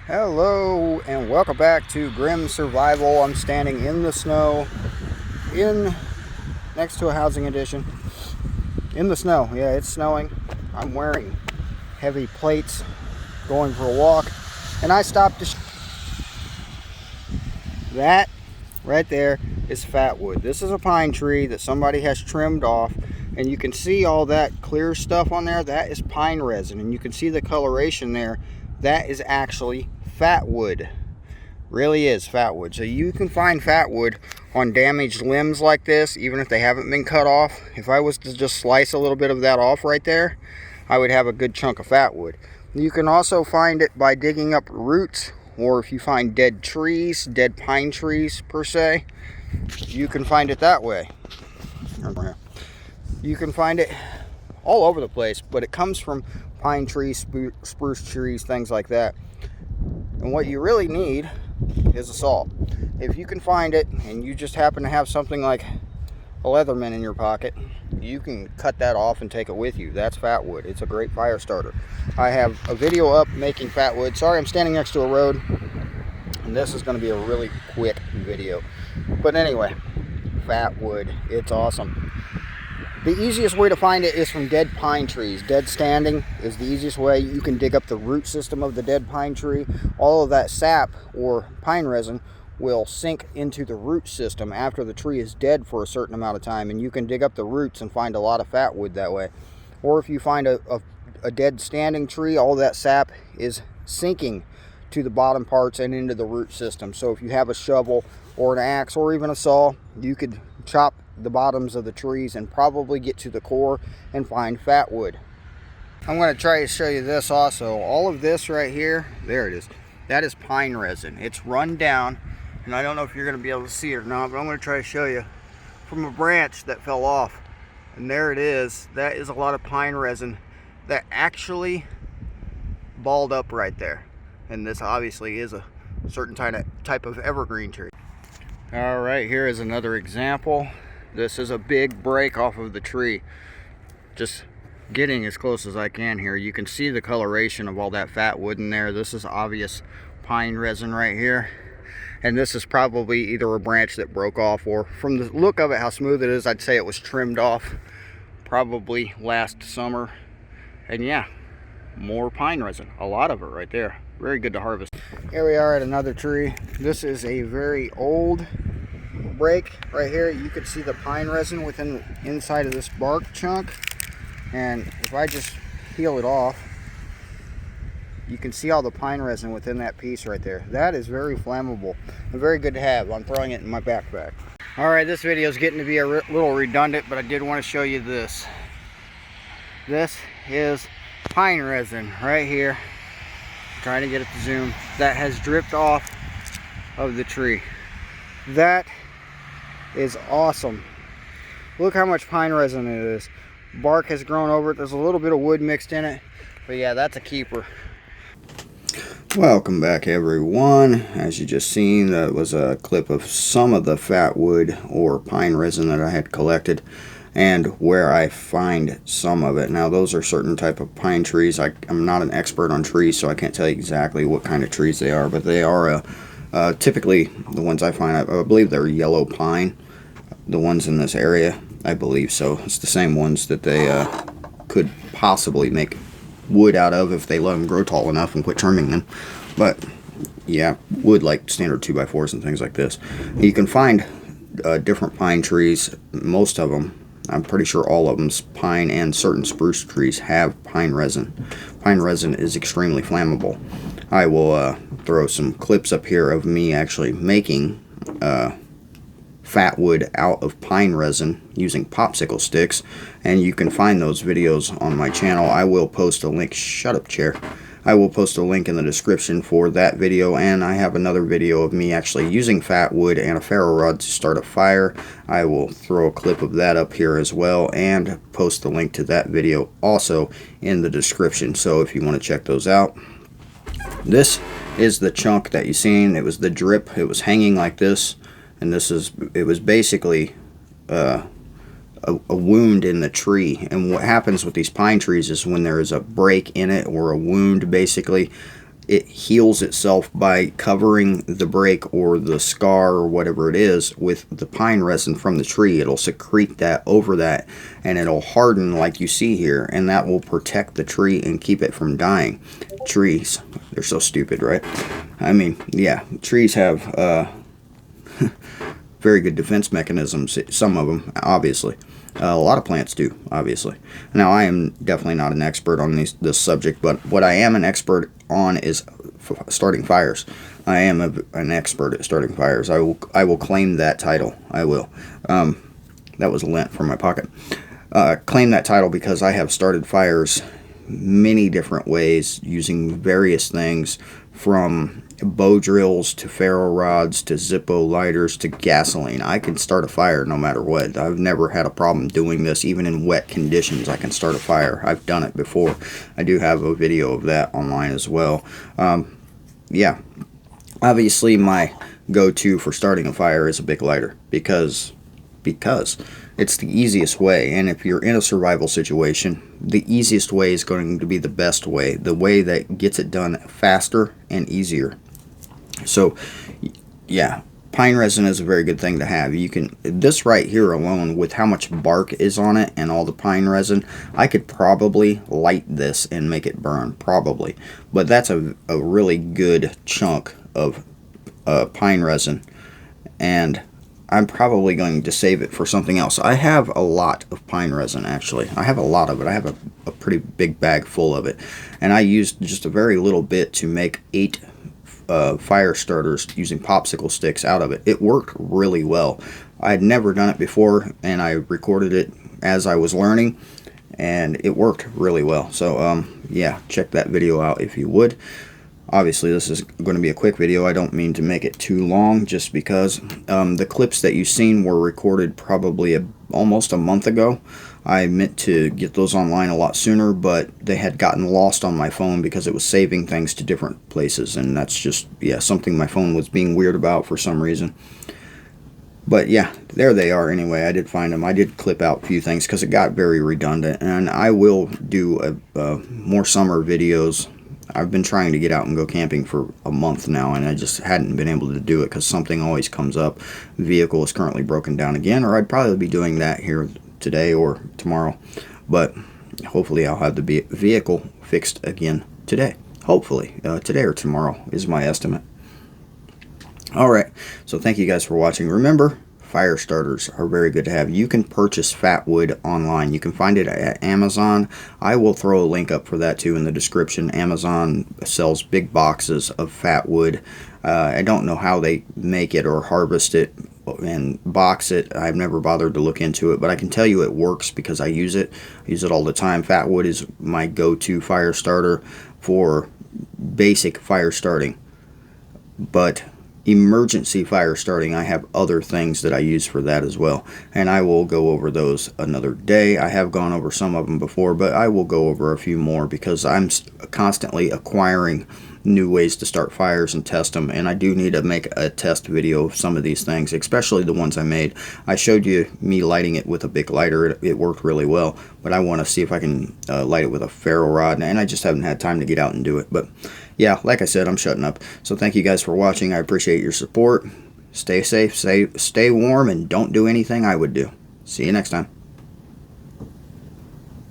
Hello and welcome back to Grim Survival. I'm standing in the snow next to a housing addition. In the snow. Yeah, it's snowing. I'm wearing heavy plates going for a walk, and I stopped to that right there is fat wood. This is a pine tree that somebody has trimmed off, and you can see all that clear stuff on there. That is pine resin, and you can see the coloration there. That is actually fat wood. Really is fat wood. So you can find fat wood on damaged limbs like this, even if they haven't been cut off. If I was to just slice a little bit of that off right there, I would have a good chunk of fat wood. You can also find it by digging up roots, or if you find dead trees, dead pine trees per se, you can find it that way. You can find it all over the place, but it comes from pine trees, spruce trees, things like that. And what you really need is a saw. If you can find it and you just happen to have something like a Leatherman in your pocket, you can cut that off and take it with you. That's fat wood. It's a great fire starter. I have a video up making fat wood. Sorry, I'm standing next to a road, and this is going to be a really quick video. But anyway, fat wood. It's awesome. The easiest way to find it is from dead pine trees. Dead standing is the easiest way. You can dig up the root system of the dead pine tree. All of that sap or pine resin will sink into the root system after the tree is dead for a certain amount of time, and you can dig up the roots and find a lot of fat wood that way. Or if you find a dead standing tree, all that sap is sinking to the bottom parts and into the root system. So if you have a shovel or an axe or even a saw, you could chop the bottoms of the trees and probably get to the core and find fat wood. I'm going to try to show you this also. All of this right here, there it is. That is pine resin. It's run down, and I don't know if you're going to be able to see it or not, but I'm going to try to show you from a branch that fell off. And there it is. That is a lot of pine resin that actually balled up right there. And this obviously is a certain type of evergreen tree. All right, here is another example. This is a big break off of the tree. Just getting as close as I can here. You can see the coloration of all that fat wood in there. This is obvious pine resin right here. And this is probably either a branch that broke off, or from the look of it, how smooth it is, I'd say it was trimmed off probably last summer. And yeah, more pine resin. A lot of it right there. Very good to harvest. Here we are at another tree. This is a very old break right here. You can see the pine resin within the inside of this bark chunk, and if I just peel it off, you can see all the pine resin within that piece right there. That is very flammable and very good to have. I'm throwing it in my backpack. All right, this video is getting to be a little redundant, but I did want to show you this. This is pine resin right here. I'm trying to get it to zoom. That has dripped off of the tree. That is awesome. Look how much pine resin it is. Bark has grown over it. There's a little bit of wood mixed in it, but yeah, that's a keeper. Welcome back, everyone. As you just seen, that was a clip of some of the fat wood or pine resin that I had collected and where I find some of it. Now, those are certain type of pine trees. I'm not an expert on trees, so I can't tell you exactly what kind of trees they are, but they are typically the ones I find. I believe they're yellow pine, the ones in this area. I believe so. It's the same ones that they could possibly make wood out of if they let them grow tall enough and quit trimming them. But yeah, wood like standard 2x4s and things like this. You can find different pine trees. Most of them, I'm pretty sure all of them, pine and certain spruce trees have pine resin. Pine resin is extremely flammable. I will throw some clips up here of me actually making fat wood out of pine resin using popsicle sticks, and you can find those videos on my channel. I will post a link. Shut up, chair. I will post a link in the description for that video, and I have another video of me actually using fat wood and a ferro rod to start a fire. I will throw a clip of that up here as well and post the link to that video also in the description, so if you want to check those out. This is the chunk that you seen. It was the drip. It was hanging like this, and it was basically a wound in the tree. And what happens with these pine trees is when there is a break in it or a wound, basically, it heals itself by covering the break or the scar or whatever it is with the pine resin from the tree. It'll secrete that over that, and it'll harden like you see here, and that will protect the tree and keep it from dying. Trees, they're so stupid, right? I mean, yeah, trees have very good defense mechanisms, some of them, obviously. A lot of plants do, obviously. Now, I am definitely not an expert on this subject, but what I am an expert on is starting fires. I am an expert at starting fires. I will claim that title. I will. That was lent from my pocket. Claim that title because I have started fires many different ways using various things, from bow drills to ferro rods to Zippo lighters to gasoline. I can start a fire no matter what. I've never had a problem doing this. Even in wet conditions, I can start a fire. I've done it before. I do have a video of that online as well. Yeah, obviously my go-to for starting a fire is a big lighter because it's the easiest way, and if you're in a survival situation, the easiest way is going to be the best way, the way that gets it done faster and easier. So yeah, pine resin is a very good thing to have. You can, this right here alone, with how much bark is on it and all the pine resin, I could probably light this and make it burn, probably. But that's a really good chunk of pine resin, and I'm probably going to save it for something else. I have a lot of pine resin, actually. I have a lot of it. I have a pretty big bag full of it. And I used just a very little bit to make 8 fire starters using popsicle sticks out of it. It worked really well. I had never done it before, and I recorded it as I was learning, and it worked really well. So, yeah, check that video out if you would. Obviously, this is going to be a quick video. I don't mean to make it too long, just because the clips that you've seen were recorded probably almost a month ago. I meant to get those online a lot sooner, but they had gotten lost on my phone because it was saving things to different places, and that's just, yeah, something my phone was being weird about for some reason. But yeah, there they are anyway. I did find them. I did clip out a few things because it got very redundant, and I will do more summer videos. I've been trying to get out and go camping for a month now, and I just hadn't been able to do it because something always comes up. The vehicle is currently broken down again, or I'd probably be doing that here today or tomorrow. But hopefully I'll have the vehicle fixed again today. Hopefully today or tomorrow is my estimate. Alright, so thank you guys for watching. Remember, fire starters are very good to have. You can purchase fat wood online. You can find it at Amazon. I will throw a link up for that too in the description. Amazon sells big boxes of fat wood. I don't know how they make it or harvest it and box it. I've never bothered to look into it, but I can tell you it works because I use it. I use it all the time. Fat wood is my go-to fire starter for basic fire starting. But emergency fire starting, I have other things that I use for that as well, and I will go over those another day. I have gone over some of them before, but I will go over a few more because I'm constantly acquiring new ways to start fires and test them, and I do need to make a test video of some of these things, especially the ones I made. I showed you me lighting it with a big lighter. It worked really well, but I want to see if I can light it with a ferro rod, and I just haven't had time to get out and do it. But yeah, like I said, I'm shutting up. So thank you guys for watching. I appreciate your support. Stay safe, stay warm, and don't do anything I would do. See you next time.